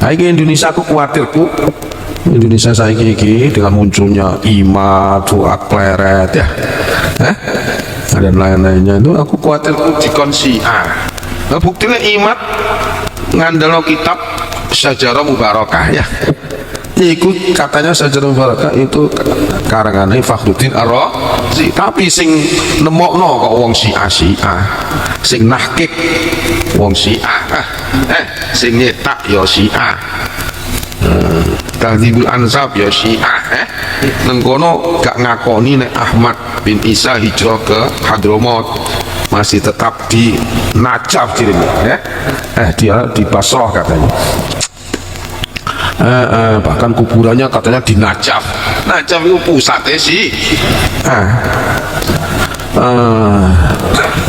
Indonesia aku khawatirku Indonesia saya iki dengan munculnya IMA, Fuad Pleret ya, dan lain-lainnya itu aku khawatir dikon Syiah. Nah, buktinya IMA ngandalno kitab Syajarah Mubarakah ya. Iku katanya Syajarah Mubarakah itu karangannya Fakhruddin Ar-Razi, tapi sing nemokno kok wong Syiah, sing nahkik wong Syiah, sing nyetak ya Syiah. Tahdzibul Ansab ya Syiah, nengkono gak ngakoni nek Ahmad bin Isa hijrah ke Hadramaut, masih tetap di Najaf dirinya dia di Basrah katanya. Bahkan kuburannya katanya di Najaf. Najaf itu pusatnya sih.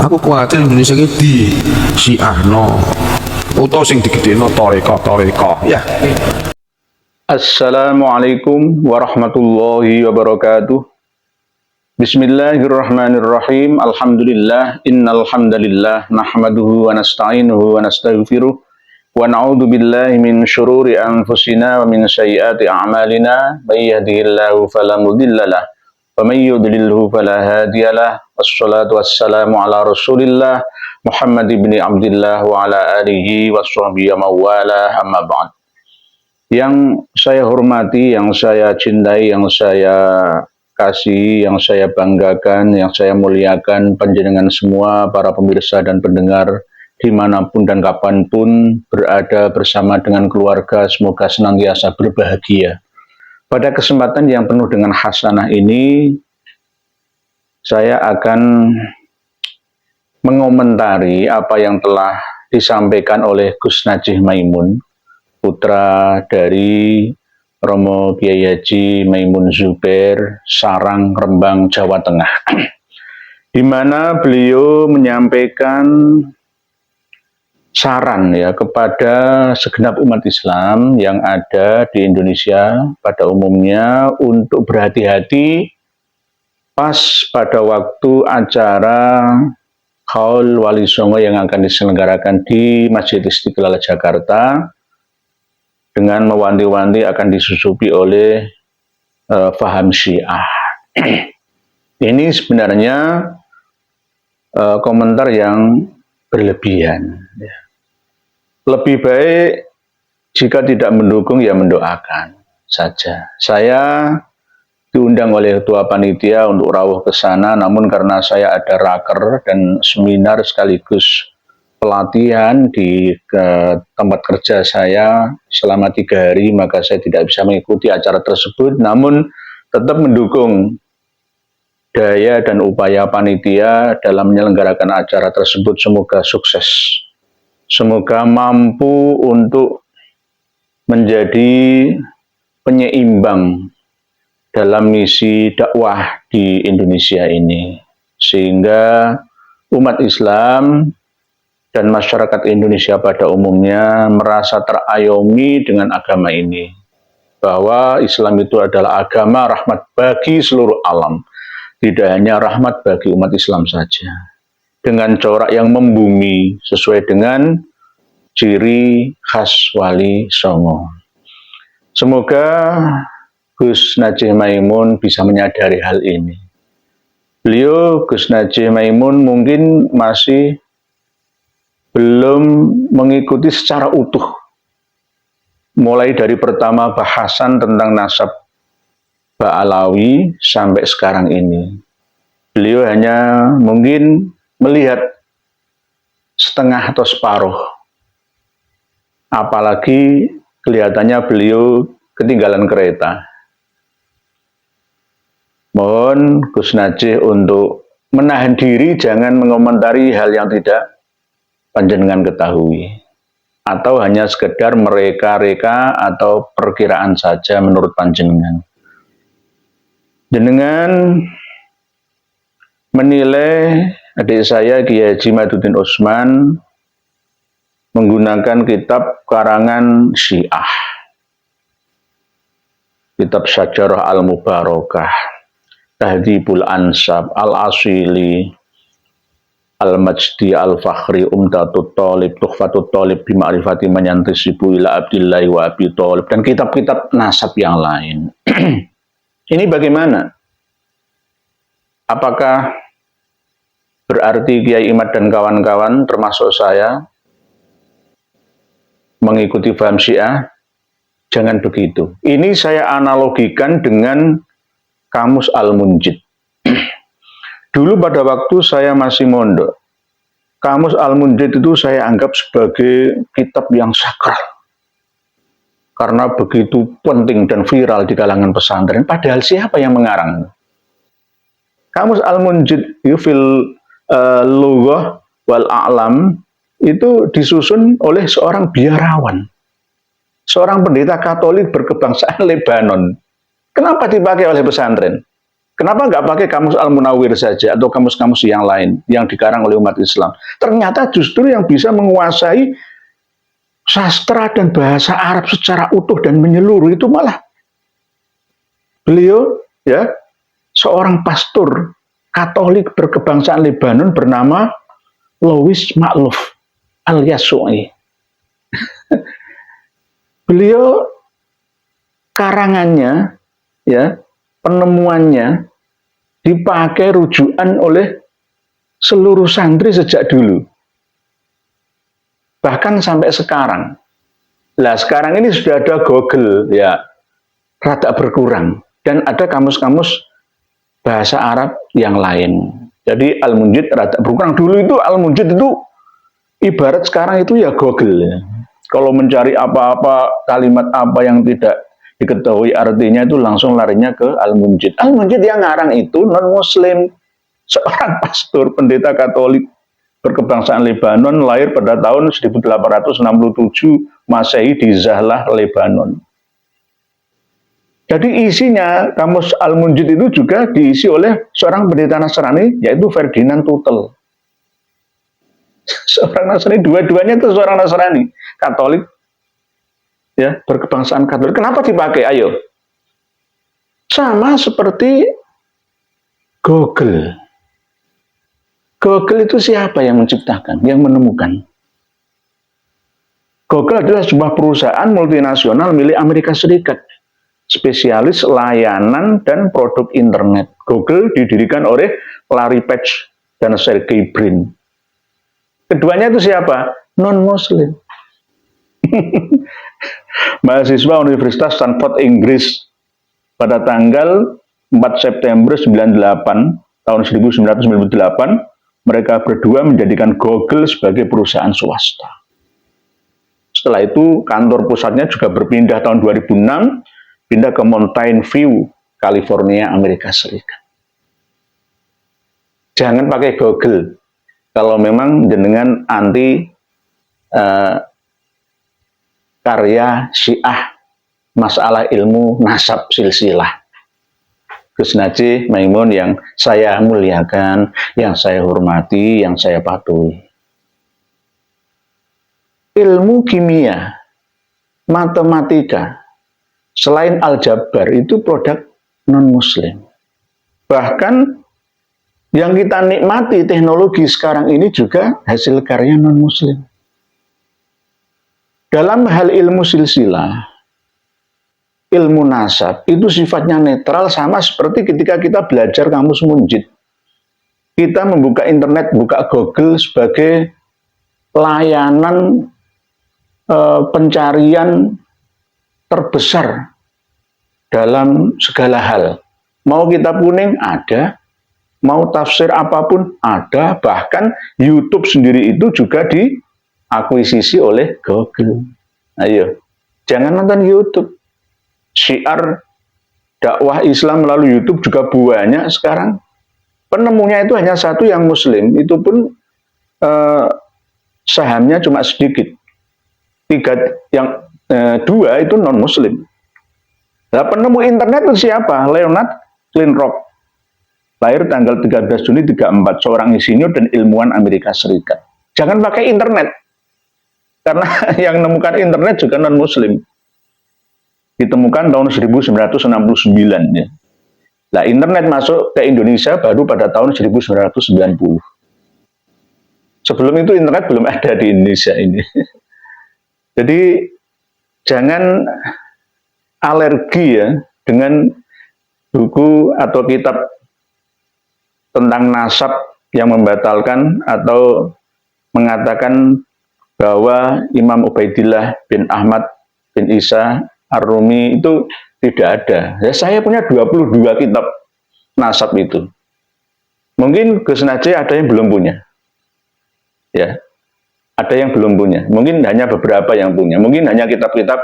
Aku khawatir Indonesia ini di Syiah no, atau sing digedeno toreko ya. Assalamualaikum warahmatullahi wabarakatuh. Bismillahirrahmanirrahim. Alhamdulillah, innal hamdalillah nahmaduhu wa nasta'inuhu wa nastaghfiruh wa na'udzu billahi min syururi anfusina wa min sayyiati a'malina. May yahdihillahu fala mudhillalah wa may yudlilhu fala hadiyalah. Wassalatu wassalamu ala Rasulillah Muhammad ibni Abdillah wa ala alihi washabbihi mawala, amma ba'd. Yang saya hormati, yang saya cintai, yang saya kasih, yang saya banggakan, yang saya muliakan panjenengan semua, para pemirsa dan pendengar dimanapun dan kapanpun berada bersama dengan keluarga, semoga senantiasa berbahagia. Pada kesempatan yang penuh dengan hasanah ini, saya akan mengomentari apa yang telah disampaikan oleh Gus Najih Maimun, putra dari Romo Kyai Haji Maimun Zubair, Sarang, Rembang, Jawa Tengah, di mana beliau menyampaikan saran ya kepada segenap umat Islam yang ada di Indonesia pada umumnya untuk berhati-hati pas pada waktu acara Haul Wali Songo yang akan diselenggarakan di Masjid Istiqlal Jakarta, dengan mewanti-wanti akan disusupi oleh faham Syiah. Ini sebenarnya komentar yang berlebihan. Lebih baik jika tidak mendukung ya mendoakan saja. Saya diundang oleh ketua panitia untuk rawuh ke sana, namun karena saya ada raker dan seminar sekaligus pelatihan di tempat kerja saya selama 3 hari, maka saya tidak bisa mengikuti acara tersebut, namun tetap mendukung daya dan upaya panitia dalam menyelenggarakan acara tersebut. Semoga sukses, semoga mampu untuk menjadi penyeimbang dalam misi dakwah di Indonesia ini, sehingga umat Islam dan masyarakat Indonesia pada umumnya merasa terayomi dengan agama ini, bahwa Islam itu adalah agama rahmat bagi seluruh alam, tidak hanya rahmat bagi umat Islam saja, dengan corak yang membumi sesuai dengan ciri khas Wali Songo. Semoga Gus Najih Maimun bisa menyadari hal ini. Beliau, Gus Najih Maimun, mungkin masih belum mengikuti secara utuh, mulai dari pertama bahasan tentang nasab Ba'alawi sampai sekarang ini. Beliau hanya mungkin melihat setengah atau separuh, apalagi kelihatannya beliau ketinggalan kereta. Mohon Gus Najih untuk menahan diri, jangan mengomentari hal yang tidak panjenengan ketahui, atau hanya sekedar mereka-reka atau perkiraan saja menurut panjenengan. Jenengan menilai adik saya Kyai Haji Maduddin Utsman menggunakan kitab karangan Syiah, kitab Syajarah Al-Mubarakah, Tahdzibul Ansab, Al-Asili, Al-Majdi Al-Fakhri Umdatut Thalib Tuhfatut Thalib Bima'rifati Man Yantasibu ila Abdillahi wa Abi Thalib, dan kitab-kitab nasab yang lain. Ini bagaimana? Apakah berarti Kiai Imad dan kawan-kawan termasuk saya mengikuti paham Syiah? Jangan begitu. Ini saya analogikan dengan Kamus Al-Munjid. Dulu pada waktu saya masih mondok, Kamus Al-Munjid itu saya anggap sebagai kitab yang sakral. Karena begitu penting dan viral di kalangan pesantren. Padahal siapa yang mengarang? Kamus Al-Munjid fil lughah wal a'lam itu disusun oleh seorang biarawan. Seorang pendeta Katolik berkebangsaan Lebanon. Kenapa dipakai oleh pesantren? Kenapa nggak pakai Kamus Al-Munawwir saja atau kamus-kamus yang lain yang dikarang oleh umat Islam? Ternyata justru yang bisa menguasai sastra dan bahasa Arab secara utuh dan menyeluruh itu malah beliau, ya, seorang pastor Katolik berkebangsaan Lebanon bernama Louis Ma'luf Al-Yasu'i. Beliau karangannya, ya, penemuannya dipakai rujukan oleh seluruh santri sejak dulu. Bahkan sampai sekarang. Nah, sekarang ini sudah ada Google, ya, rada berkurang. Dan ada kamus-kamus bahasa Arab yang lain. Jadi Al-Munjid rada berkurang. Dulu itu Al-Munjid itu ibarat sekarang itu ya Google. Ya. Kalau mencari apa-apa, kalimat apa yang tidak diketahui artinya itu langsung larinya ke Al-Munjid. Al-Munjid yang ngarang itu non-Muslim, seorang pastor pendeta Katolik berkebangsaan Lebanon, lahir pada tahun 1867 Masehi di Zahlah, Lebanon. Jadi isinya Kamus Al-Munjid itu juga diisi oleh seorang pendeta Nasrani, yaitu Ferdinand Tutel. Seorang Nasrani, dua-duanya itu seorang Nasrani, Katolik, ya, berkebangsaan Katolik. Kenapa dipakai? Ayo. Sama seperti Google. Google itu siapa yang menciptakan, yang menemukan? Google adalah sebuah perusahaan multinasional milik Amerika Serikat, spesialis layanan dan produk internet. Google didirikan oleh Larry Page dan Sergey Brin. Keduanya itu siapa? Non-Muslim. Mahasiswa Universitas Stanford Inggris pada tanggal 4 September tahun 1998, mereka berdua menjadikan Google sebagai perusahaan swasta. Setelah itu kantor pusatnya juga berpindah tahun 2006, pindah ke Mountain View, California, Amerika Serikat. Jangan pakai Google kalau memang jenengan anti karya Syiah, masalah ilmu nasab silsilah. Gus Najih Maimun yang saya muliakan, yang saya hormati, yang saya patuhi. Ilmu kimia, matematika, selain aljabar itu produk non-Muslim. Bahkan yang kita nikmati teknologi sekarang ini juga hasil karya non-Muslim. Dalam hal ilmu silsilah, ilmu nasab itu sifatnya netral, sama seperti ketika kita belajar Kamus Munjid. Kita membuka internet, buka Google sebagai layanan pencarian terbesar dalam segala hal. Mau kitab kuning ada, mau tafsir apapun ada, bahkan YouTube sendiri itu juga diakuisisi oleh Google. Ayo, jangan nonton YouTube. Syiar dakwah Islam melalui YouTube juga banyak sekarang. Penemunya itu hanya satu yang Muslim, itu pun sahamnya cuma sedikit. Dua itu non Muslim. Nah, penemu internet itu siapa? Leonard Klinrock, lahir tanggal 13 Juni 34, seorang insinyur dan ilmuwan Amerika Serikat. Jangan pakai internet, karena yang menemukan internet juga non Muslim. Ditemukan tahun 1969 ya. Nah, internet masuk ke Indonesia baru pada tahun 1990. Sebelum itu internet belum ada di Indonesia ini. Jadi jangan alergi ya dengan buku atau kitab tentang nasab yang membatalkan atau mengatakan bahwa Imam Ubaidillah bin Ahmad bin Isa Ar-Rumi itu tidak ada. Ya, saya punya 22 kitab nasab itu. Mungkin Gus Najih ada yang belum punya. Ya, ada yang belum punya. Mungkin hanya beberapa yang punya. Mungkin hanya kitab-kitab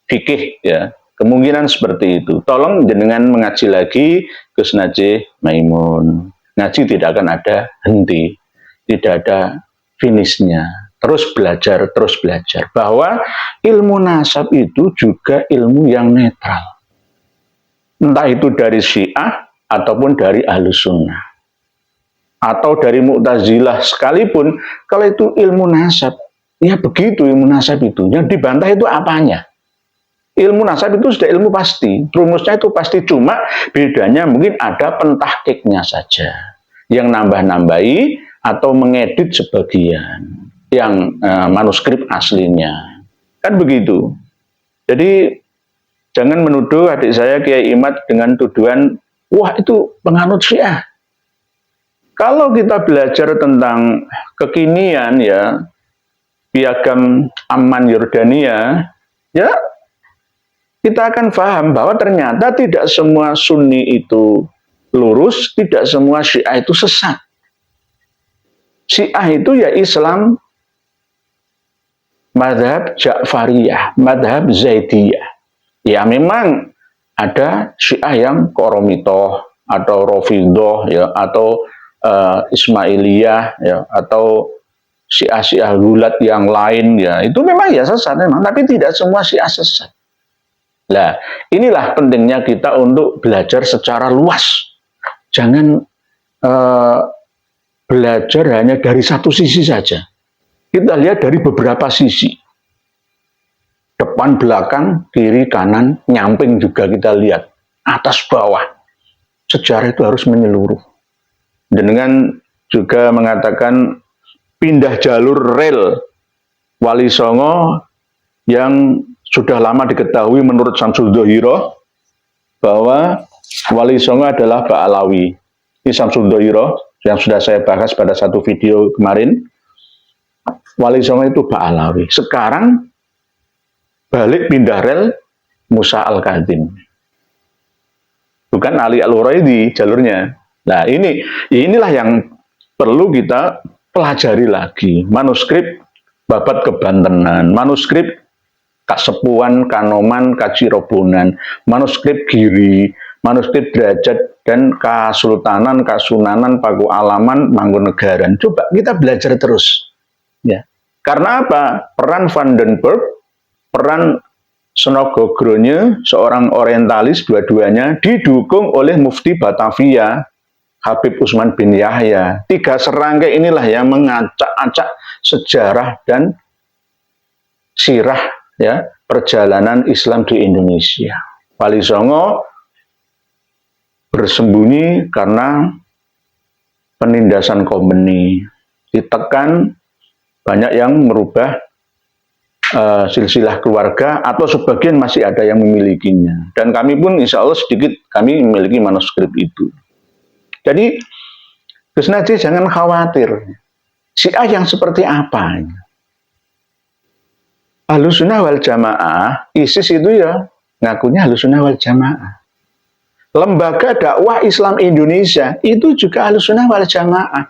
fikih ya. Kemungkinan seperti itu. Tolong jenengan mengaji lagi Gus Najih Maimun. Ngaji tidak akan ada henti. Tidak ada finishnya. Terus belajar. Bahwa ilmu nasab itu juga ilmu yang netral. Entah itu dari Syiah ataupun dari Ahlus Sunnah. Atau dari Mu'tazilah sekalipun, kalau itu ilmu nasab, ya begitu ilmu nasab itu. Yang dibantah itu apanya? Ilmu nasab itu sudah ilmu pasti, rumusnya itu pasti, cuma bedanya mungkin ada pentahkiknya saja, yang nambah-nambahi atau mengedit sebagian, yang manuskrip aslinya. Kan begitu. Jadi jangan menuduh adik saya Kiai Imad dengan tuduhan, wah itu penganut Syiah. Kalau kita belajar tentang kekinian ya, Piagam Amman Yordania, ya kita akan paham bahwa ternyata tidak semua Sunni itu lurus, tidak semua Syiah itu sesat. Syiah itu ya Islam madhab Ja'fariyah, madhab Zaidiyah. Ya memang ada Syiah yang Koromitoh atau Rofidoh ya, atau Ismailiyah ya, atau Syiah gulat yang lain ya, itu memang ya sesat memang, tapi tidak semua Syiah sesat. Nah, inilah pentingnya kita untuk belajar secara luas. Jangan belajar hanya dari satu sisi saja. Kita lihat dari beberapa sisi. Depan, belakang, kiri, kanan, nyamping juga kita lihat. Atas, bawah. Sejarah itu harus menyeluruh. Dengan juga mengatakan pindah jalur rel Wali Songo yang sudah lama diketahui menurut Syamsul Dohiro bahwa Wali Songo adalah Ba'alawi. Ini Syamsul Dohiro yang sudah saya bahas pada satu video kemarin. Wali Songo itu Ba'alawi. Sekarang balik pindah rel Musa Al-Kadhim. Bukan Ali Al-Huraidi jalurnya. Nah inilah yang perlu kita pelajari lagi. Manuskrip Babat Kebantenan, manuskrip Kasepuan, Kanoman, Kacirobonan, manuskrip Giri, manuskrip Derajat, dan Kasultanan, Kasunanan, Paku Alaman, Mangkunegaran. Coba kita belajar terus. Ya. Karena apa? Peran Van den Berg, peran Sonogogronya, seorang orientalis dua-duanya, didukung oleh Mufti Batavia, Habib Usman bin Yahya. Tiga serangkai inilah yang mengacak-acak sejarah dan sirah ya perjalanan Islam di Indonesia. Wali Songo bersembunyi karena penindasan Khomeini, ditekan, banyak yang merubah silsilah keluarga atau sebagian masih ada yang memilikinya. Dan kami pun insya Allah sedikit kami memiliki manuskrip itu. Jadi Gus Najih jangan khawatir. Syiah yang seperti apa? Ahlus Sunnah wal Jamaah, ISIS itu ya ngakunya Ahlus Sunnah wal Jamaah. Lembaga dakwah Islam Indonesia itu juga Ahlus Sunnah wal Jamaah.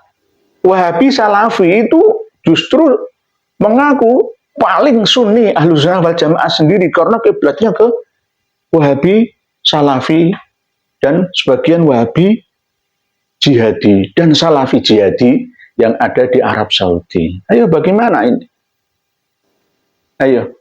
Wahabi Salafi itu justru mengaku paling Sunni Ahlus Sunnah wal Jamaah sendiri karena kiblatnya ke Wahabi Salafi dan sebagian Wahabi Jihadi dan Salafi Jihadi yang ada di Arab Saudi. Ayo bagaimana ini? Ayo.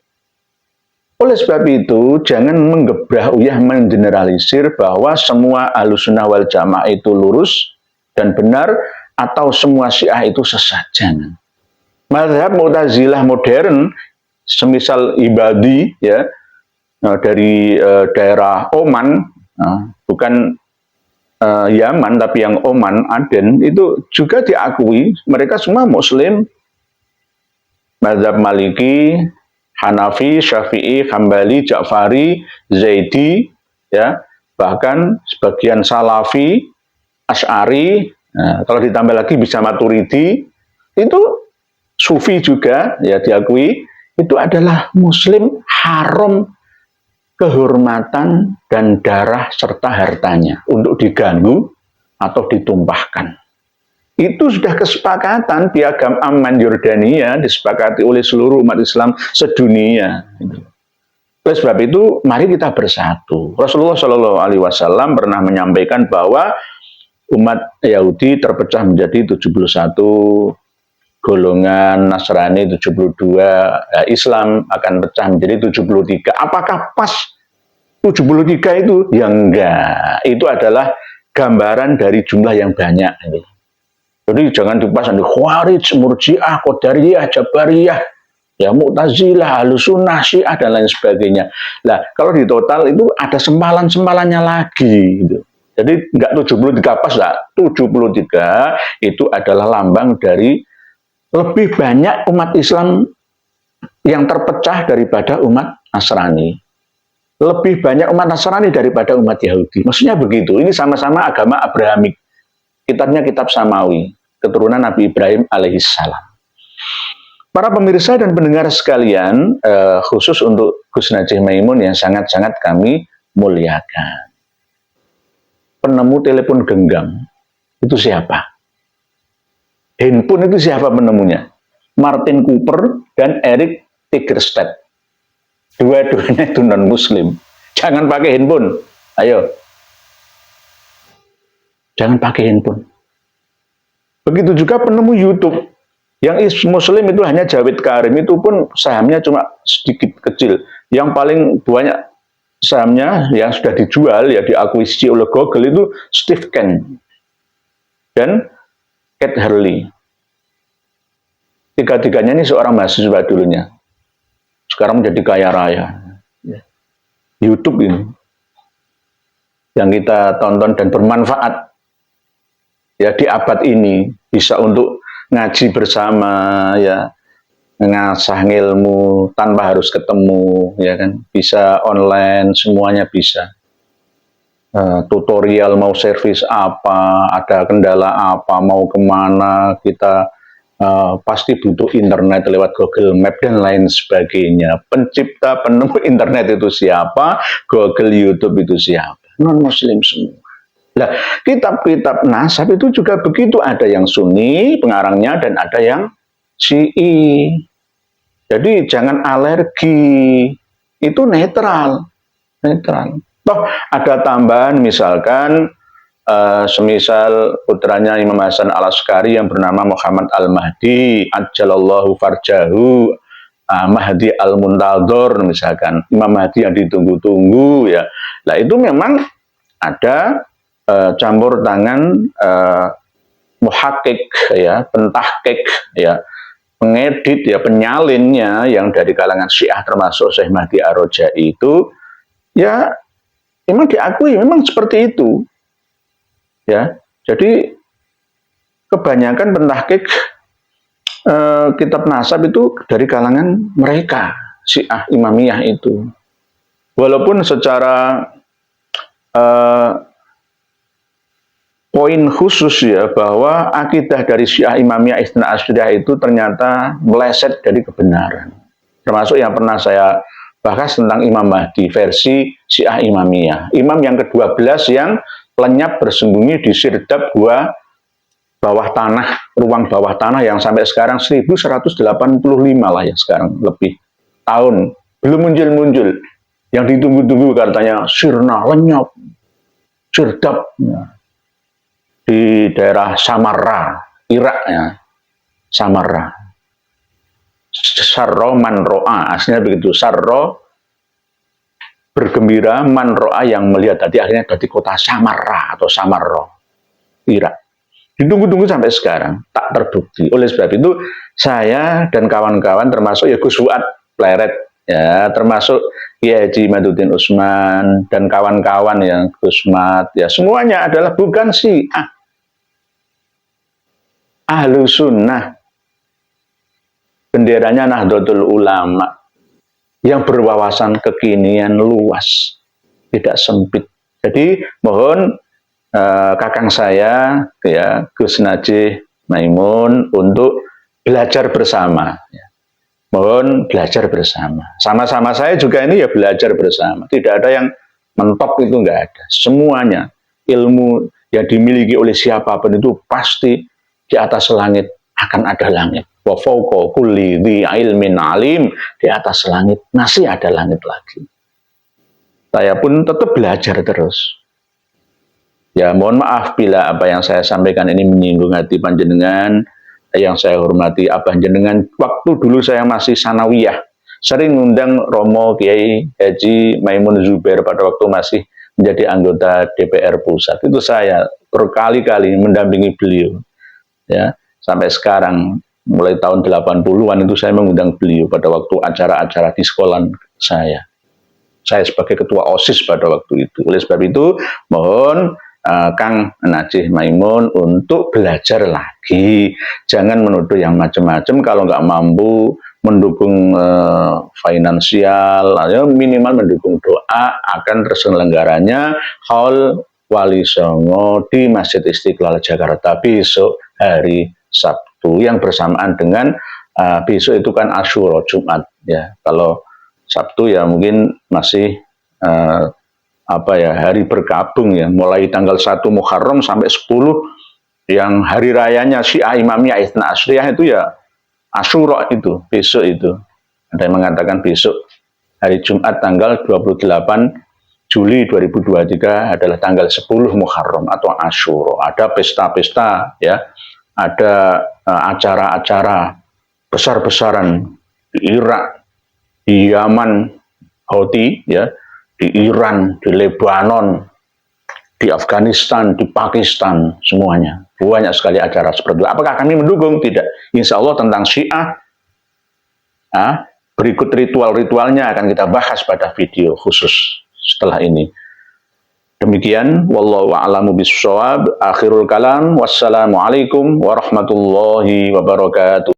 Oleh sebab itu, jangan menggebrah uyah mengeneralisir bahwa semua Ahlus Sunnah wal Jamaah itu lurus dan benar atau semua Syiah itu sesat. Jangan. Mazhab Mu'tazilah modern, semisal Ibadi ya dari daerah Oman, bukan Yaman, tapi yang Oman, Aden, itu juga diakui mereka semua Muslim, mazhab Maliki, Hanafi, Syafi'i, Hambali, Ja'fari, Zaidi, ya, bahkan sebagian Salafi, Asy'ari, nah, kalau ditambah lagi bisa Maturidi, itu Sufi juga, ya, diakui itu adalah Muslim, haram kehormatan dan darah serta hartanya untuk diganggu atau ditumpahkan. Itu sudah kesepakatan Piagam Amman Yordania, disepakati oleh seluruh umat Islam sedunia. Oleh sebab itu, mari kita bersatu. Rasulullah Shallallahu Alaihi Wasallam pernah menyampaikan bahwa umat Yahudi terpecah menjadi 71 golongan, Nasrani 72, Islam akan pecah menjadi 73. Apakah pas 73 itu? Ya enggak. Itu adalah gambaran dari jumlah yang banyak. Jadi jangan dipasang di Khawarij, Murji'ah, Qadariyah, Jabariyah, ya Mu'tazilah, Ahlussunnah, Syiah, dan lain sebagainya. Nah, kalau di total itu ada sempalan-sempalannya lagi. Gitu. Jadi enggak 73 pas, enggak. 73 itu adalah lambang dari lebih banyak umat Islam yang terpecah daripada umat Nasrani. Lebih banyak umat Nasrani daripada umat Yahudi. Maksudnya begitu. Ini sama-sama agama Abrahamik. Kitabnya kitab Samawi, keturunan Nabi Ibrahim alaihissalam. Para pemirsa dan pendengar sekalian, khusus untuk Gus Najih Maimun yang sangat-sangat kami muliakan. Penemu telepon genggam, itu siapa? Handphone itu siapa penemunya? Martin Cooper dan Eric Tigerstad. Dua-duanya itu non-muslim. Jangan pakai handphone. Ayo. Jangan pakai handphone. Begitu juga penemu YouTube. Yang muslim itu hanya Jawed Karim, itu pun sahamnya cuma sedikit kecil. Yang paling banyak sahamnya yang sudah dijual, ya diakuisisi oleh Google itu Steve Ken dan Cat Hurley. Tiga-tiganya ini seorang mahasiswa dulunya. Sekarang menjadi kaya raya. YouTube ini yang kita tonton dan bermanfaat. Ya, di abad ini bisa untuk ngaji bersama, ya, ngasah ilmu tanpa harus ketemu, ya kan, bisa online, semuanya bisa. Tutorial mau servis apa, ada kendala apa, mau kemana, kita pasti butuh internet lewat Google Map dan lain sebagainya. Pencipta penemu internet itu siapa? Google, YouTube itu siapa? Non-muslim semua. Nah, kitab-kitab nasab itu juga begitu, ada yang Sunni pengarangnya dan ada yang Syi'i. Jadi jangan alergi, itu netral. Toh ada tambahan misalkan semisal putranya Imam Hasan Al-Askari yang bernama Muhammad Al-Mahdi, Ajjalallahu Farjahu, Mahdi Al-Muntadhor misalkan, Imam Mahdi yang ditunggu-tunggu, ya. Nah, itu memang ada campur tangan muhakik, ya, pentahkik, ya, pengedit, ya, penyalinnya yang dari kalangan Syiah termasuk Syekh Mahdi Ar-Rajai itu, ya, memang diakui memang seperti itu, ya. Jadi kebanyakan pentahkik kitab nasab itu dari kalangan mereka Syiah Imamiyah itu, walaupun secara poin khusus, ya, bahwa akidah dari Syiah Imamiyah Itsna Asyariyah itu ternyata meleset dari kebenaran. Termasuk yang pernah saya bahas tentang Imam Mahdi versi Syiah Imamiyah. Imam yang ke-12 yang lenyap bersembunyi di sirdap gua bawah tanah, ruang bawah tanah yang sampai sekarang 1185 lah ya sekarang, lebih tahun. Belum muncul-muncul. Yang ditunggu-tunggu katanya sirna, lenyap, sirdap, ya, di daerah Samarra, Irak, ya, Samarra. Sarro man ro'a, aslinya begitu. Sarro bergembira, man ro'a yang melihat. Tadi akhirnya dari kota Samarra atau Samarro, Irak. Ditunggu-tunggu sampai sekarang tak terbukti. Oleh sebab itu saya dan kawan-kawan termasuk ya Gus Fuad Pleret ya, termasuk Kiai Haji Imaduddin Utsman dan kawan-kawan yang Gusmat, ya semuanya adalah bukan Syiah, Ahlu Sunnah, benderanya Nahdlatul Ulama, yang berwawasan kekinian luas, tidak sempit. Jadi mohon kakang saya, ya Gus Najih Maimun, untuk belajar bersama. Ya. Mohon belajar bersama. Sama-sama saya juga ini ya belajar bersama. Tidak ada yang mentok, itu nggak ada. Semuanya ilmu yang dimiliki oleh siapapun itu pasti di atas langit akan ada langit. Wa fawqa kulli dzi ilmin alim, di atas langit masih ada langit lagi. Saya pun tetap belajar terus. Ya mohon maaf bila apa yang saya sampaikan ini menyinggung hati panjenengan. Yang saya hormati abah jenengan, waktu dulu saya masih sanawiyah, sering ngundang Romo Kiai Haji Maimun Zubair pada waktu masih menjadi anggota DPR pusat. Itu saya berkali-kali mendampingi beliau. Ya, sampai sekarang mulai tahun 80-an itu saya mengundang beliau pada waktu acara-acara di sekolah saya. Saya sebagai ketua OSIS pada waktu itu. Oleh sebab itu, mohon Kang Najih Maimun untuk belajar lagi, jangan menuduh yang macam-macam. Kalau nggak mampu mendukung finansial, ya minimal mendukung doa akan terselenggaranya Haul Wali Songo di Masjid Istiqlal Jakarta besok hari Sabtu, yang bersamaan dengan besok itu kan Asyura, Jumat ya. Kalau Sabtu ya mungkin masih hari berkabung ya, mulai tanggal 1 Muharram sampai 10 yang hari rayanya Syiah Imamiyah Itsna Asriyah itu ya Asyura, itu besok itu. Ada yang mengatakan besok hari Jumat tanggal 28 Juli 2023 adalah tanggal 10 Muharram atau Asyura. Ada pesta-pesta ya, ada acara-acara besar-besaran di Irak, di Yaman, Houthi ya, di Iran, di Lebanon, di Afghanistan, di Pakistan, semuanya. Banyak sekali acara seperti itu. Apakah kami mendukung? Tidak. Insya Allah tentang Syiah, berikut ritual-ritualnya akan kita bahas pada video khusus setelah ini. Demikian, wallahu a'lamu bishawab. Akhirul kalam, wassalamualaikum warahmatullahi wabarakatuh.